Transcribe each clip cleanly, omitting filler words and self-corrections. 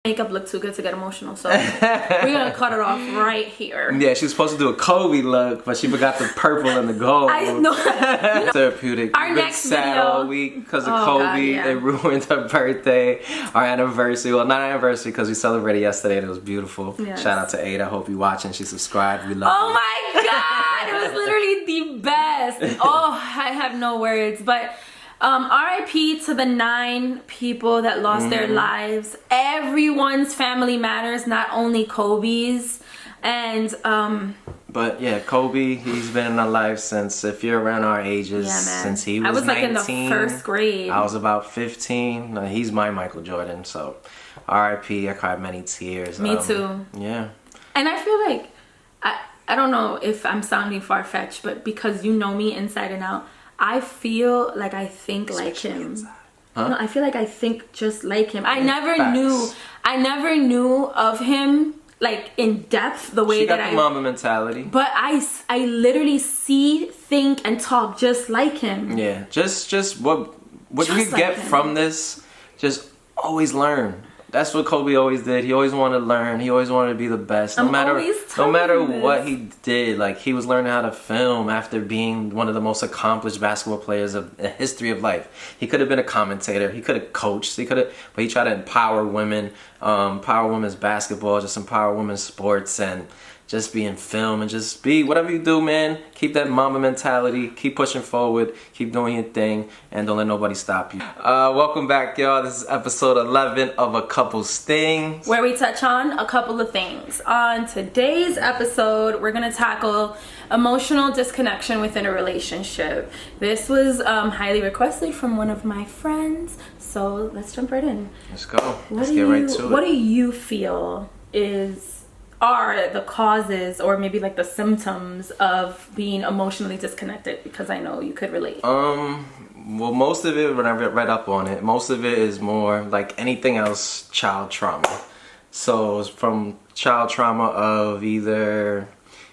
Makeup look too good to get emotional, so we're gonna cut it off right here. Yeah, she was supposed to do a Kobe look, but she forgot the purple and the gold. I know. Therapeutic. Our next sad video all week because of Oh, Kobe. God, yeah. It ruined her birthday, our anniversary. Well, not anniversary because we celebrated yesterday and it was beautiful. Yes. Shout out to Ada. Hope you watching. She subscribed. We love Oh you. my God, it was literally the best. Oh, I have no words, but RIP to the 9 people that lost their lives. Everyone's family matters, not only Kobe's. And But yeah, Kobe, he's been in our life since, if you're around our ages, yeah, man. since he was I was 19, like in the 1st grade. I was about 15. No, he's my Michael Jordan, so RIP. I cried many tears. Me too. Yeah. And I feel like, I don't know if I'm sounding far-fetched, but because you know me inside and out, I feel like I think like him. Huh? No, I feel like I think just like him. I never Facts. knew of him like in depth the way She got that the mama mentality. But I literally see, think, and talk just like him. Yeah, just what Just you like get him. from this, just always learn. That's what Kobe always did. He always wanted to learn. He always wanted to be the best. I'm always No matter telling you what this. he did, like he was learning how to film after being one of the most accomplished basketball players of the history of life. He could have been a commentator. He could have coached. But he tried to empower women, empower women's basketball, just empower women's sports, and just be in film and just be whatever you do, man. Keep that mama mentality. Keep pushing forward. Keep doing your thing, and don't let nobody stop you. Welcome back, y'all. This is episode 11 of A Couple Things, where we touch on a couple of things. On today's episode, we're gonna tackle emotional disconnection within a relationship. This was highly requested from one of my friends, so let's jump right in. Let's go. Let's get right to it. What do you feel are the causes or maybe like the symptoms of being emotionally disconnected? Because I know you could relate. Well, most of it, when I read up on it, most of it is more like anything else, child trauma. So it's from child trauma of either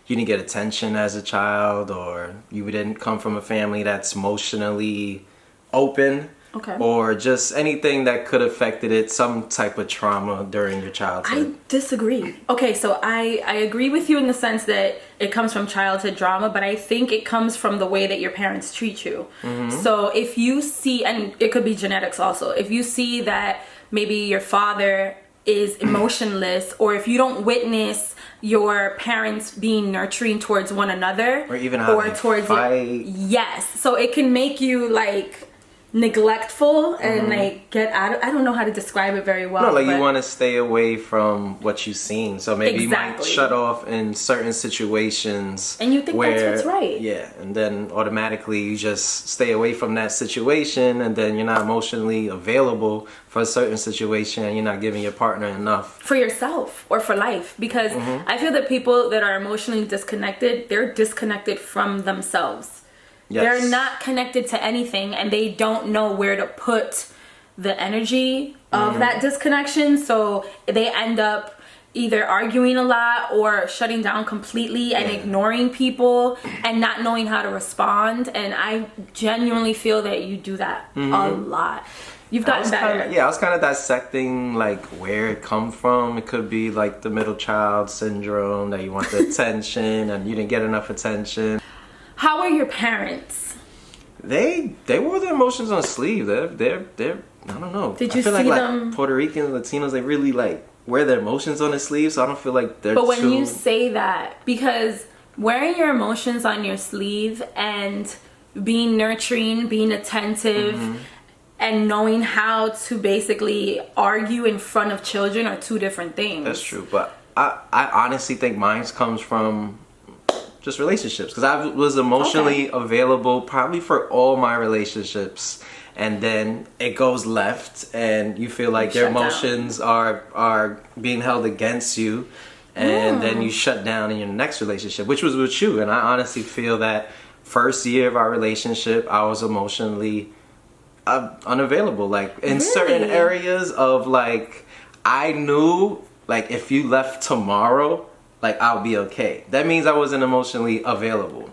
you didn't get attention as a child, or you didn't come from a family that's emotionally open. Okay. Or just anything that could have affected it, some type of trauma during your childhood. I disagree. Okay, so I agree with you in the sense that it comes from childhood drama, but I think it comes from the way that your parents treat you. Mm-hmm. So if you see, and it could be genetics also, if you see that maybe your father is emotionless, or if you don't witness your parents being nurturing towards one another, or even how they fight. Yes, so it can make you like neglectful and like get out of, I don't know how to describe it very well. No, like but you want to stay away from what you've seen, so maybe you might Exactly. shut off in certain situations, And you think where, that's what's right. Yeah, and then automatically you just stay away from that situation, and then you're not emotionally available for a certain situation, and you're not giving your partner enough for yourself or for life, because I feel that people that are emotionally disconnected, they're disconnected from themselves. Yes. They're not connected to anything, and they don't know where to put the energy of that disconnection, so they end up either arguing a lot or shutting down completely and ignoring people and not knowing how to respond. And I genuinely feel that you do that a lot. You've gotten better. I was kind of dissecting like where it come from. It could be like the middle child syndrome, that you want the attention and you didn't get enough attention. How are your parents? They wore their emotions on a sleeve. They're I don't know. Did you I feel see like them? Puerto Ricans, Latinos, they really like wear their emotions on their sleeve. So I don't feel like they're. But when too... you say that, because wearing your emotions on your sleeve and being nurturing, being attentive, and knowing how to basically argue in front of children are two different things. That's true, but I honestly think mine comes from just relationships, because I was emotionally available probably for all my relationships, and then it goes left and you feel like your shut down. emotions are being held against you, and then you shut down in your next relationship, which was with you. And I honestly feel that first year of our relationship I was emotionally unavailable, like in certain areas of like, I knew like if you left tomorrow, like I'll be okay. That means I wasn't emotionally available.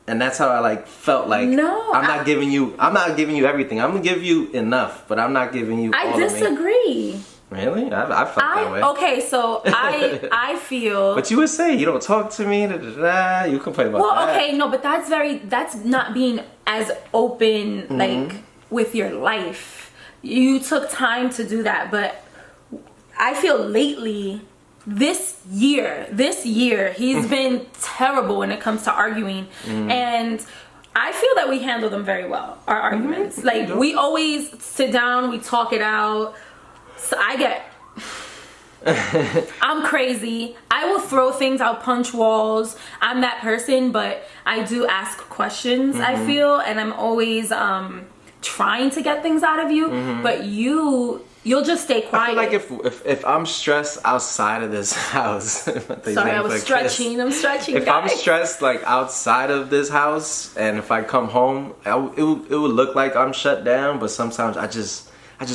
And that's how I like felt like I'm not giving you everything. I'm gonna give you enough, but I'm not giving you all I of me. disagree. Really? I felt that way. Okay, so I feel. But you would say you don't talk to me. Da, da, da. You complain about that. Well, okay, no, but that's not being as open like with your life. You took time to do that, but I feel lately this year he's been terrible when it comes to arguing, and I feel that we handle them very well, our arguments. Like, we always sit down, we talk it out. So I'm crazy. I will throw things, I'll punch walls. I'm that person, but I do ask questions, I feel, and I'm always trying to get things out of you, but you'll just stay quiet. I feel like if I'm stressed outside of this house, sorry, I was stretching. I'm stretching. If guys. I'm stressed like outside of this house, and if I come home, it would look like I'm shut down. But sometimes I just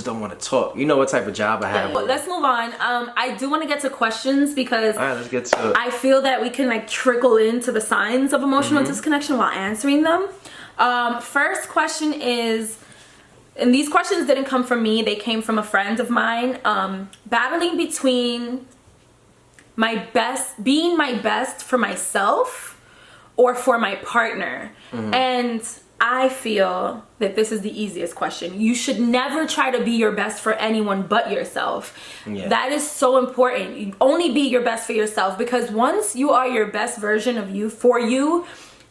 don't want to talk. You know what type of job I have. Let's move on. I do want to get to questions because all right, let's get to it. I feel that we can like trickle into the signs of emotional disconnection while answering them. First question is. And these questions didn't come from me, they came from a friend of mine. Battling between being my best for myself or for my partner. And I feel that this is the easiest question. You should never try to be your best for anyone but yourself. Yeah. That is so important. You only be your best for yourself, because once you are your best version of you for you,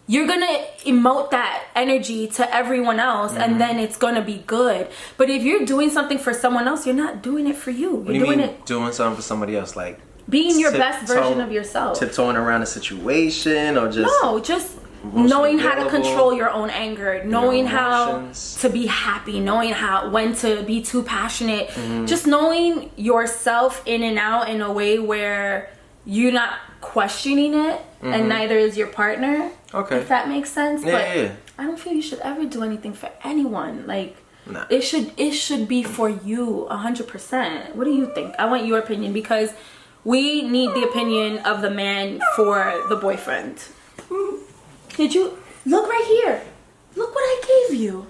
you're gonna emote that energy to everyone else, and then it's gonna be good. But if you're doing something for someone else, you're not doing it for you. What do you mean doing something for somebody else? Like being your best version of yourself. Tiptoeing around a situation, or just just knowing how to control your own anger, knowing how to be happy, knowing when to be too passionate, just knowing yourself in and out in a way where you're not questioning it, and neither is your partner. Okay, if that makes sense. Yeah. I don't feel you should ever do anything for anyone. Like, it should be for you 100%. What do you think? I want your opinion, because we need the opinion of the man for the boyfriend. Did you look right here? Look what I gave you.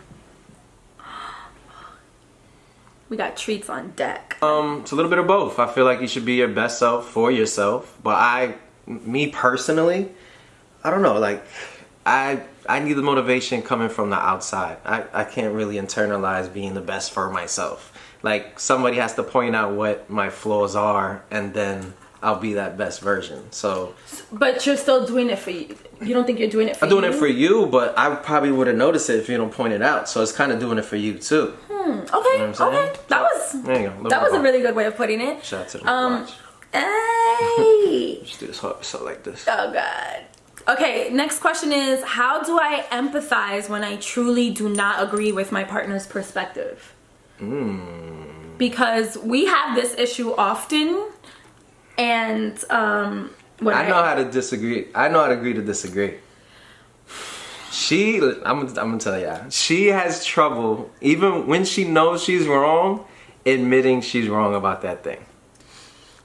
We got treats on deck. It's a little bit of both. I feel like you should be your best self for yourself, but me personally, I don't know, like I need the motivation coming from the outside. I can't really internalize being the best for myself. Like, somebody has to point out what my flaws are, and then I'll be that best version. So, but you're still doing it for you. You don't think you're doing it for you? I'm doing it for you, but I probably would have noticed it if you don't point it out. So it's kind of doing it for you too. Okay, you know okay. There you go. That was a really good way of putting it. Shout out to the watch. Hey. Just do this so like this. Oh God. Okay, next question is, how do I empathize when I truly do not agree with my partner's perspective? Because we have this issue often, and I know how to disagree. I know how to agree to disagree. I'm gonna tell y'all, she has trouble, even when she knows she's wrong, admitting she's wrong about that thing.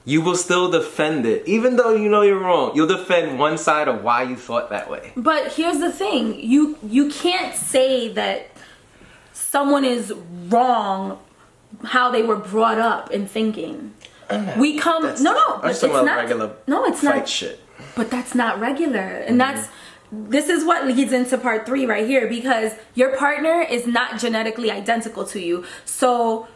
You will still defend it, even though you know you're wrong. You'll defend one side of why you thought that way. But here's the thing: you can't say that someone is wrong how they were brought up in thinking. We come but it's not regular. No, it's fight not shit. But that's not regular, and this is what leads into part 3 right here, because your partner is not genetically identical to you. So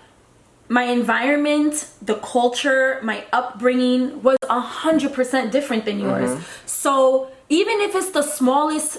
my environment, the culture, my upbringing was 100% different than yours. So even if it's the smallest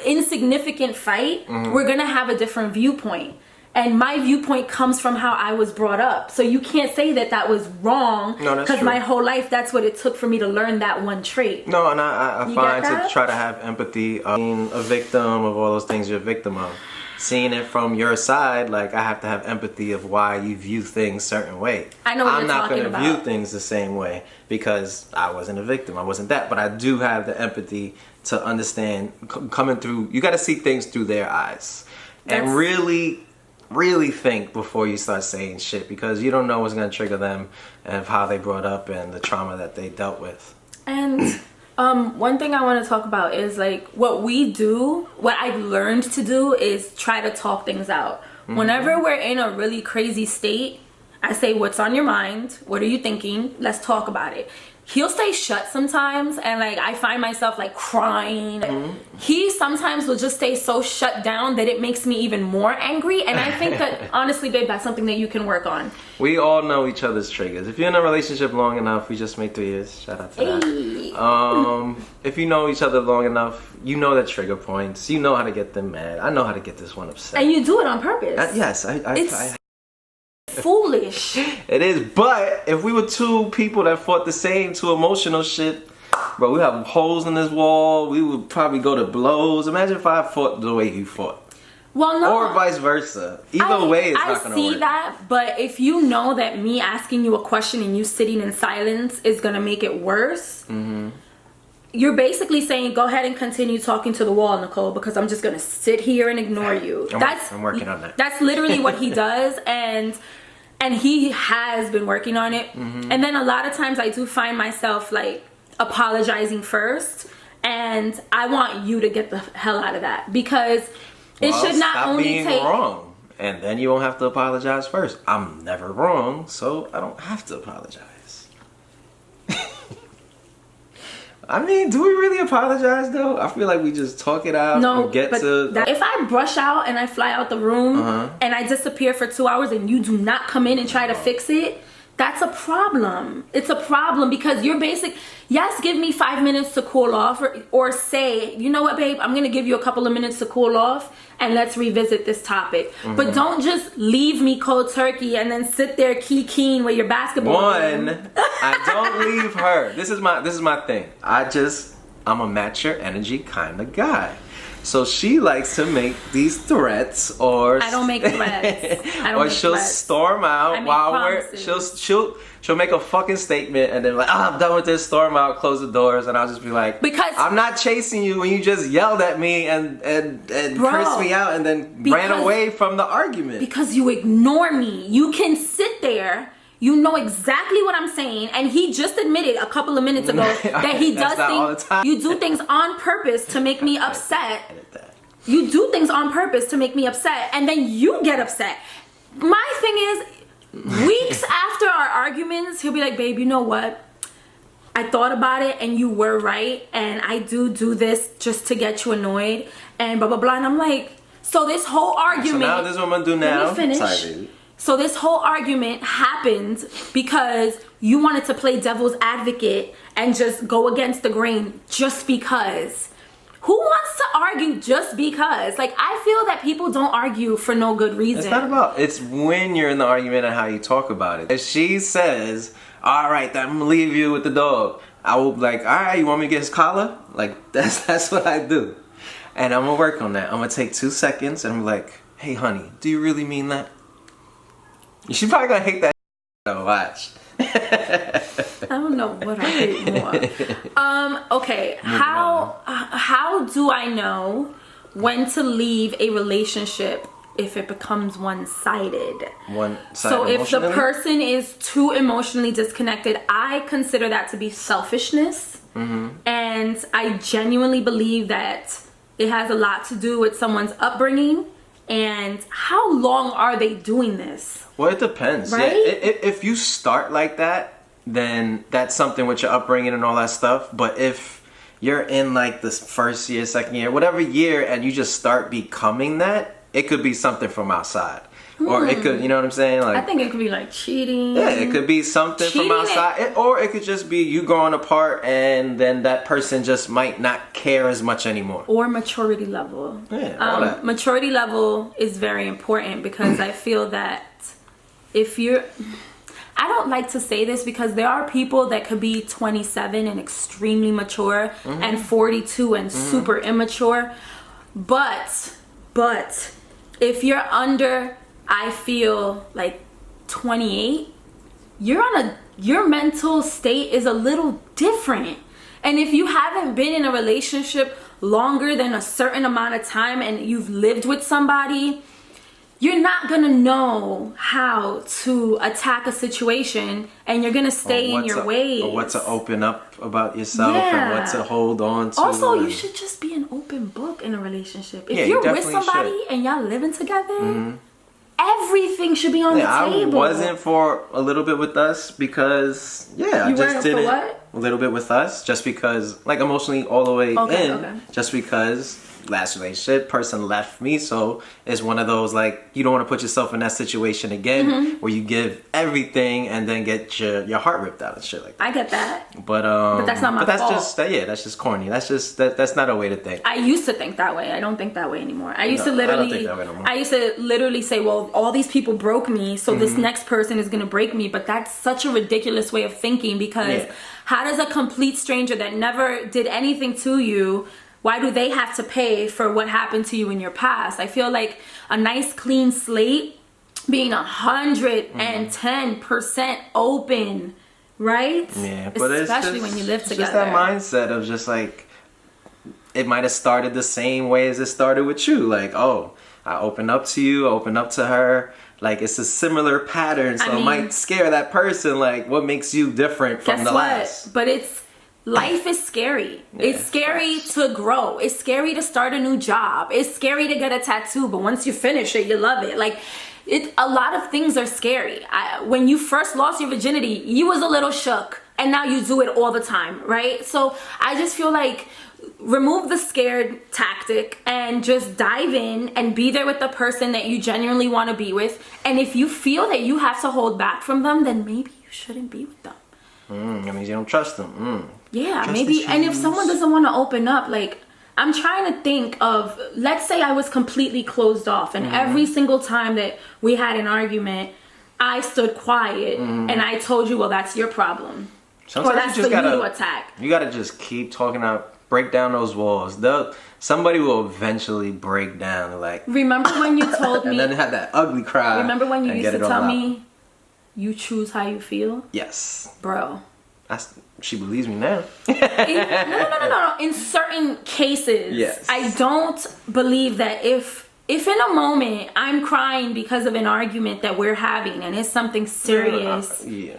insignificant fight, we're gonna have a different viewpoint. And my viewpoint comes from how I was brought up. So you can't say that was wrong. No, that's because true. My whole life, that's what it took for me to learn that one trait. No, and I find to try to have empathy of being a victim of all those things you're a victim of. Seeing it from your side, like, I have to have empathy of why you view things a certain way. I know what I'm you're talking about. I'm not going to view things the same way because I wasn't a victim. I wasn't that. But I do have the empathy to understand coming through. You got to see things through their eyes. And really think before you start saying shit, because you don't know what's going to trigger them and how they brought up and the trauma that they dealt with. And one thing I want to talk about is, like, what I've learned to do is try to talk things out. Whenever we're in a really crazy state, I say, what's on your mind? What are you thinking? Let's talk about it. He'll stay shut sometimes, and like I find myself like crying. He sometimes will just stay so shut down that it makes me even more angry. And I think that honestly, babe, that's something that you can work on. We all know each other's triggers. If you're in a relationship long enough, we just made 3 years. Shout out to that. If you know each other long enough, you know the trigger points. You know how to get them mad. I know how to get this one upset. And you do it on purpose. Yes, It's foolish. It is, but if we were two people that fought the same two emotional shit, bro, we have holes in this wall. We would probably go to blows. Imagine if I fought the way you fought. Well, no. Or vice versa. Either way, it's not gonna work. I see that, but if you know that me asking you a question and you sitting in silence is gonna make it worse, you're basically saying, go ahead and continue talking to the wall, Nicole, because I'm just gonna sit here and ignore you. I'm working on that. That's literally what he does, and he has been working on it. And then a lot of times I do find myself like apologizing first, and I want you to get the hell out of that, because it should not stop only being take wrong, and then you won't have to apologize first. I'm never wrong, so I don't have to apologize. I mean, do we really apologize though? I feel like we just talk it out. No, and get but to. if I brush out and I fly out the room and I disappear for 2 hours and you do not come in and try to fix it, that's a problem. It's a problem, because you're yes, give me 5 minutes to cool off, or say, you know what, babe, I'm gonna give you a couple of minutes to cool off and let's revisit this topic. But don't just leave me cold turkey and then sit there keen with your basketball game. I don't leave her. This is my thing. I'm a match your energy kind of guy. So she likes to make these threats, or I don't make threats. Or she'll storm out while she'll make a fucking statement and then like, I'm done with this, storm out, close the doors, and I'll just be like, because I'm not chasing you when you just yelled at me and cursed me out and then ran away from the argument. Because you ignore me. You can sit there. You know exactly what I'm saying, and he just admitted a couple of minutes ago that he does things. You do things on purpose to make me upset. You do things on purpose to make me upset, and then you get upset. My thing is, weeks after our arguments, he'll be like, "Babe, you know what? I thought about it, and you were right, and I do this just to get you annoyed, and blah blah blah." And I'm like, so this whole argument. So now this is what I'm gonna do now. Let me finish. Sorry, baby. So this whole argument happened because you wanted to play devil's advocate and just go against the grain just because. Who wants to argue just because? Like, I feel that people don't argue for no good reason. It's not about, it's when you're in the argument and how you talk about it. If she says, all right, I'm gonna leave you with the dog, I will be like, all right, you want me to get his collar? Like, that's what I do. And I'm gonna work on that. I'm gonna take 2 seconds and I'm like, hey honey, do you really mean that? She's probably gonna hate that though, watch. I don't know what I hate more. Okay, how do I know when to leave a relationship if it becomes one-sided? So if the person is too emotionally disconnected, I consider that to be selfishness. And I genuinely believe that it has a lot to do with someone's upbringing and how long are they doing this. Well, it depends. Right? Yeah, if you start like that, then that's something with your upbringing and all that stuff. But if you're in like this first year, second year, whatever year, and you just start becoming that, it could be something from outside. Or it could, you know what I'm saying? Like, I think it could be like cheating. Yeah, it could be something from outside. Or it could just be you growing apart and then that person just might not care as much anymore. Or maturity level. Yeah, all that. Maturity level is very important because I feel that if you're... I don't like to say this because there are people that could be 27 and extremely mature and 42 and super immature. But if you're under... I feel like 28, your mental state is a little different. And if you haven't been in a relationship longer than a certain amount of time and you've lived with somebody, you're not gonna know how to attack a situation and you're gonna stay in your ways. Or what to open up about yourself and what to hold on to. Also, you should just be an open book in a relationship. If you're with somebody and y'all living together, everything should be on the I table. wasn't for a little bit with us because I You just weren't for didn't. what? A little bit with us just because, like, emotionally all the way Okay, in, okay. just because last relationship person left me, so it's one of those, like, you don't want to put yourself in that situation again where you give everything and then get your heart ripped out and shit like that. I get that. But that's not my but that's fault. just that's just corny. That's just that's not a way to think. I used to think that way. I don't think that way anymore. I used to No, I don't literally, think that way no more. I used to literally say, well, all these people broke me, so this next person is gonna break me. But that's such a ridiculous way of thinking, because how does a complete stranger that never did anything to you, why do they have to pay for what happened to you in your past? I feel like a nice clean slate, being 110% open, right? Yeah, but especially it's just, when you live it's together. just that mindset of just like, it might have started the same way as it started with you. Like, oh, I open up to you, I open up to her. Like, it's a similar pattern, so I mean, it might scare that person. Like, what makes you different from Guess the what? last? But life is scary. It's scary to grow. It's scary to start a new job. It's scary to get a tattoo, but once you finish it, you love it. Like, a lot of things are scary. When you first lost your virginity, you was a little shook, and now you do it all the time, right? So I just feel like, remove the scared tactic and just dive in and be there with the person that you genuinely want to be with. And if you feel that you have to hold back from them, then maybe you shouldn't be with them. That means you don't trust them. Yeah, Trust maybe. And if issues. someone doesn't want to open up, like, I'm trying to think of, let's say I was completely closed off, and every single time that we had an argument, I stood quiet and I told you, well, that's your problem. Sometimes or that's you for just you gotta to attack. You gotta just keep talking out, break down those walls. Somebody will eventually break down. Like, Remember when you told me, and then have that ugly cry. remember when you and used get to it all tell out. me, you choose how you feel? Yes. Bro. She believes me now. No. In certain cases, Yes. I don't believe that if in a moment I'm crying because of an argument that we're having and it's something serious, Yeah.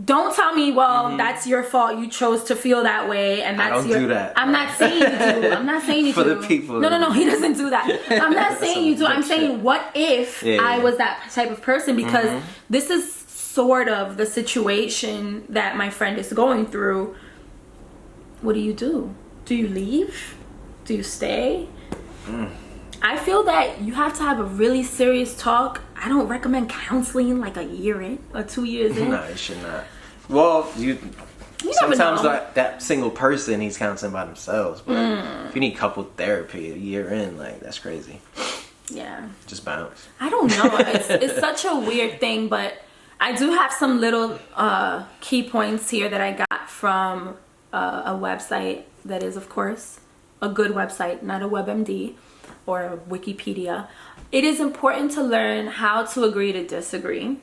don't tell me, well, that's your fault. You chose to feel that way, and that's don't do that. I'm not saying you do. I'm not saying you For do. the people. No. He doesn't do that. I'm not saying you do. I'm bullshit. saying, what if I was that type of person? Because this is sort of the situation that my friend is going through. What do? Do you leave? Do you stay? I feel that you have to have a really serious talk. I don't recommend counseling like a year in or 2 years in. No, you should not. Well, never sometimes know. that single person needs counseling by themselves. But if you need couple therapy a year in, like, that's crazy. Yeah. Just bounce. I don't know. It's such a weird thing, but I do have some little key points here that I got from a website that is, of course, a good website, not a WebMD or a Wikipedia. It is important to learn how to agree to disagree.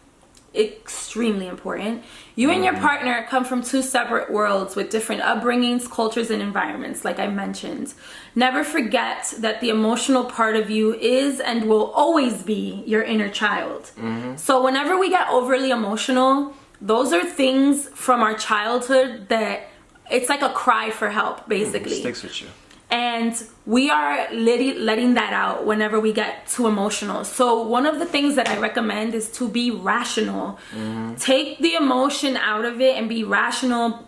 Extremely important. You and your partner come from two separate worlds with different upbringings, cultures, and environments, like I mentioned. Never forget that the emotional part of you is and will always be your inner child. So whenever we get overly emotional, those are things from our childhood that it's like a cry for help, basically. It sticks with you. And we are letting that out whenever we get too emotional. So one of the things that I recommend is to be rational. Take the emotion out of it and be rational.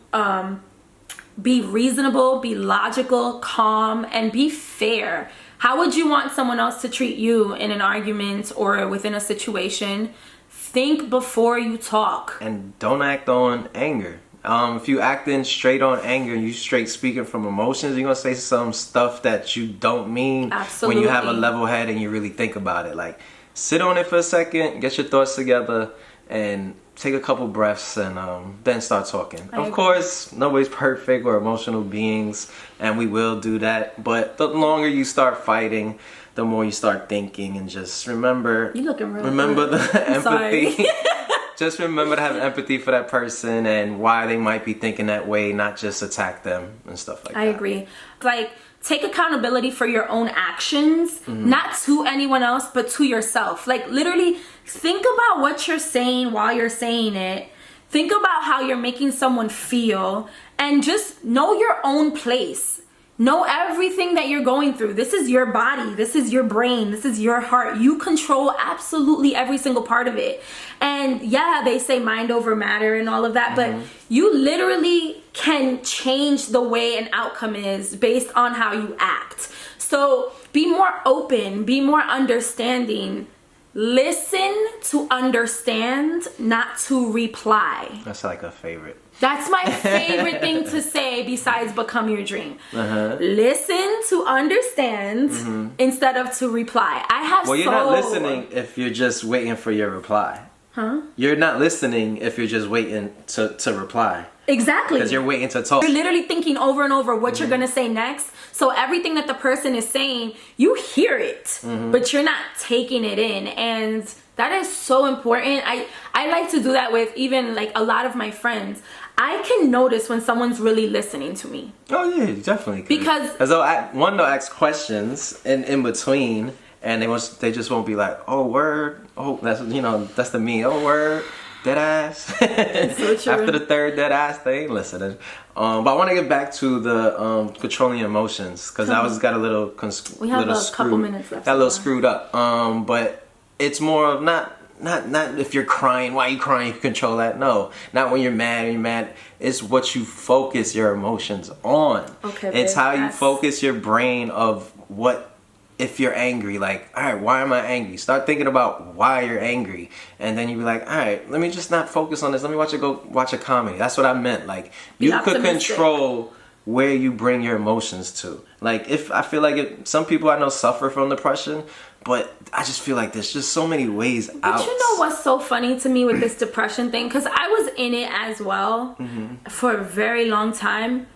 Be reasonable, be logical, calm, and be fair. How would you want someone else to treat you in an argument or within a situation? Think before you talk. And don't act on anger. If you acting straight on anger and you straight speaking from emotions, you're gonna say some stuff that you don't mean. Absolutely. When you have a level head and you really think about it. Like, sit on it for a second, get your thoughts together, and take a couple breaths, and then start talking. I Of agree. course, nobody's perfect. We're emotional beings, and we will do that. But the longer you start fighting, the more you start thinking, and just remember. You looking real Remember good. the I'm sorry. empathy. Just remember to have empathy for that person and why they might be thinking that way, not just attack them and stuff like that. I agree. Like, take accountability for your own actions, not to anyone else, but to yourself. Like, literally, think about what you're saying while you're saying it. Think about how you're making someone feel, and just know your own place. Know everything that you're going through. This is your body. This is your brain. This is your heart. You control absolutely every single part of it. And yeah, they say mind over matter and all of that, but you literally can change the way an outcome is based on how you act. So be more open, be more understanding. Listen to understand, not to reply. That's like a favorite. That's my favorite thing to say besides become your dream. Listen to understand instead of to reply. I have Well, you're not listening if you're just waiting for your reply. Huh? You're not listening if you're just waiting to reply. Exactly. Because you're waiting to talk. You're literally thinking over and over what you're going to say next. So everything that the person is saying, you hear it, but you're not taking it in. And that is so important. I like to do that with even like a lot of my friends. I can notice when someone's really listening to me. Oh yeah, you definitely can. Because as though one they'll ask questions in between, and they just won't be like, oh word, oh that's the me, oh word, dead ass. So true. After the third dead ass, they ain't listening. But I want to get back to the controlling emotions because I was got a little we have a couple minutes left. Got a little screwed up. But it's more of not if you're crying, why you crying, you control that. No, not when you're mad. It's what you focus your emotions on. Okay, it's how you focus your brain of what if you're angry, like, all right, why am I angry? Start thinking about why you're angry, and then you be like, all right, let me just not focus on this. Let me watch a comedy. That's what I meant. Like, you could control where you bring your emotions to. Like, if I feel like some people I know suffer from depression, but I just feel like there's just so many ways out. But you know what's so funny to me with this depression thing? Because I was in it as well for a very long time.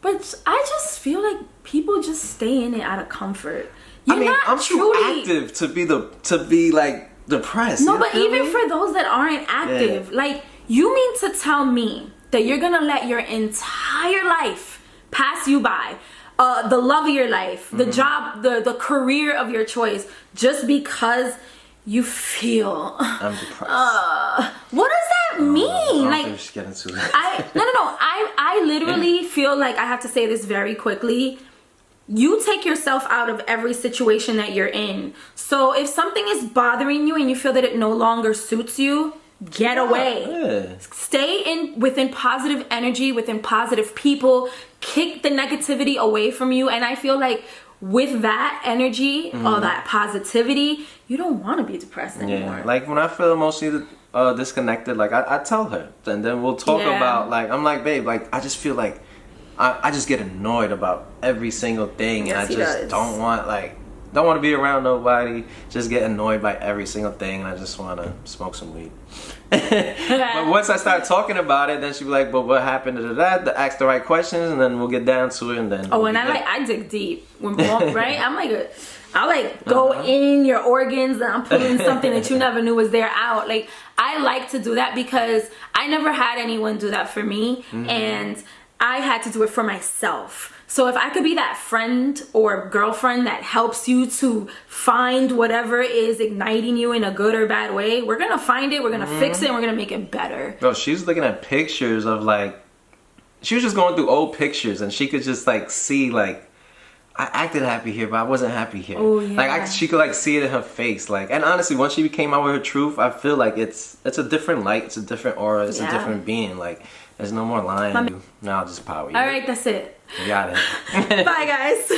But I just feel like people just stay in it out of comfort. I'm too active to be like depressed. No, but even for those that aren't active, like, you mean to tell me that you're gonna let your entire life pass you by, the love of your life, the job, the career of your choice, just because you feel I'm depressed? What does that mean? Like, just get into that. No. I literally feel like I have to say this very quickly. You take yourself out of every situation that you're in. So if something is bothering you and you feel that it no longer suits you, get away. Yeah. Stay within positive energy, within positive people. Kick the negativity away from you. And I feel like with that energy or that positivity, you don't want to be depressed anymore. Yeah. Like when I feel emotionally disconnected, like I tell her, and then we'll talk about, like, I'm like, babe, like, I just feel like I just get annoyed about every single thing, and I just don't want to be around nobody. Just get annoyed by every single thing, and I just want to smoke some weed. But once I start talking about it, then she'll be like, but what happened to that? Ask the right questions, and then we'll get down to it, and then I dig deep, right? I go in your organs, and I'm pulling something that you never knew was there out. Like, I like to do that because I never had anyone do that for me, and I had to do it for myself. So if I could be that friend or girlfriend that helps you to find whatever is igniting you in a good or bad way, we're gonna find it, we're gonna fix it, and we're gonna make it better. Bro, she was looking at pictures of, like, she was just going through old pictures, and she could just, like, see, like, I acted happy here, but I wasn't happy here. Oh, yeah. Like, she could, like, see it in her face. Like, and honestly, once she came out with her truth, I feel like it's a different light, it's a different aura, it's a different being. Like, there's no more lying. Now I'll just power you. All right, that's it. We got it. Bye, guys.